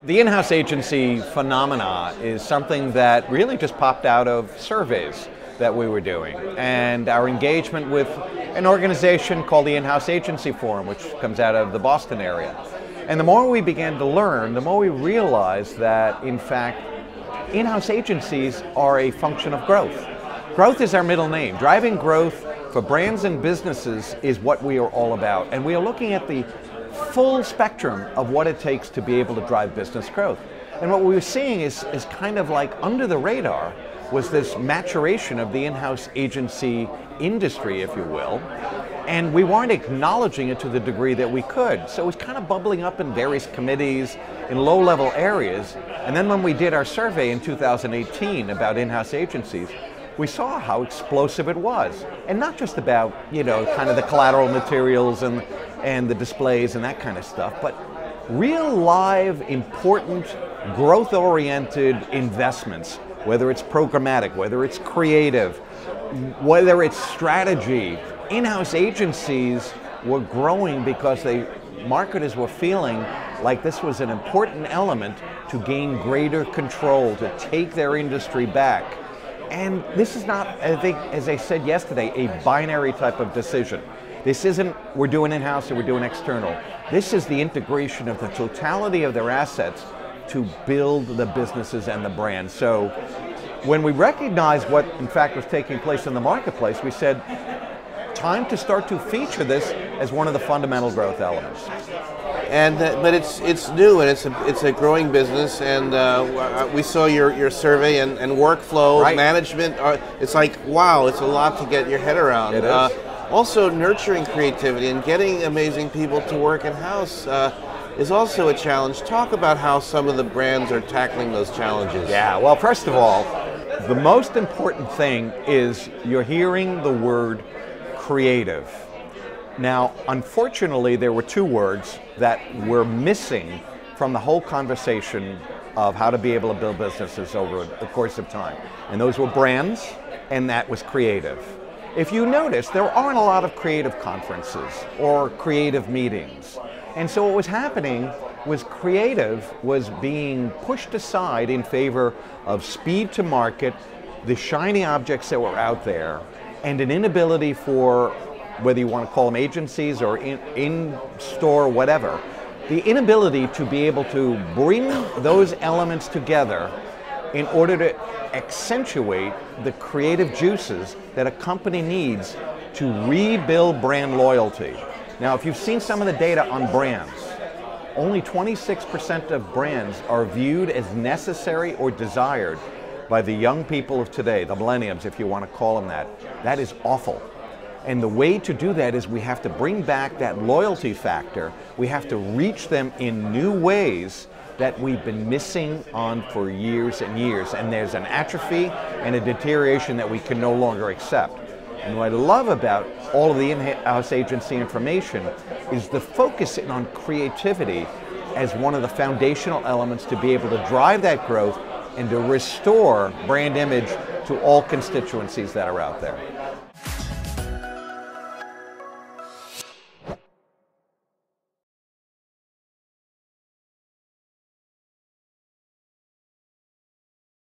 The in-house agency phenomena is something that really just popped out of surveys that we were doing and our engagement with an organization called the In-House Agency Forum, which comes out of the Boston area. And the more we began to learn, the more we realized that, in fact, in-house agencies are a function of growth. Growth is our middle name. Driving growth for brands and businesses is what we are all about. And we are looking at the full spectrum of what it takes to be able to drive business growth. And what we were seeing is kind of like under the radar was this maturation of the in-house agency industry, if you will, and we weren't acknowledging it to the degree that we could. So it was kind of bubbling up in various committees, in low-level areas, and then when we did our survey in 2018 about in-house agencies, we saw how explosive it was. And not just about, kind of the collateral materials and the displays and that kind of stuff, but real live, important, growth-oriented investments, whether it's programmatic, whether it's creative, whether it's strategy. In-house agencies were growing because marketers were feeling like this was an important element to gain greater control, to take their industry back. And this is not, I think, as I said yesterday, a binary type of decision. This isn't we're doing in-house or we're doing external. This is the integration of the totality of their assets to build the businesses and the brand. So when we recognized what in fact was taking place in the marketplace, we said, time to start to feature this as one of the fundamental growth elements. And but it's new and it's a growing business, and we saw your survey and workflow management. It's like, wow, it's a lot to get your head around. It is. Also, nurturing creativity and getting amazing people to work in-house is also a challenge. Talk about how some of the brands are tackling those challenges. Yeah, well, first of all, the most important thing is you're hearing the word creative. Now, unfortunately, there were two words that were missing from the whole conversation of how to be able to build businesses over the course of time. And those were brands, and that was creative. If you notice, there aren't a lot of creative conferences or creative meetings. And so what was happening was creative was being pushed aside in favor of speed to market, the shiny objects that were out there, and an inability for, whether you want to call them agencies or in-store, whatever, the inability to be able to bring those elements together in order to accentuate the creative juices that a company needs to rebuild brand loyalty. Now, if you've seen some of the data on brands, only 26% of brands are viewed as necessary or desired by the young people of today, the millennials, if you want to call them that. That is awful. And the way to do that is we have to bring back that loyalty factor. We have to reach them in new ways that we've been missing on for years and years. And there's an atrophy and a deterioration that we can no longer accept. And what I love about all of the in-house agency information is the focus on creativity as one of the foundational elements to be able to drive that growth and to restore brand image to all constituencies that are out there.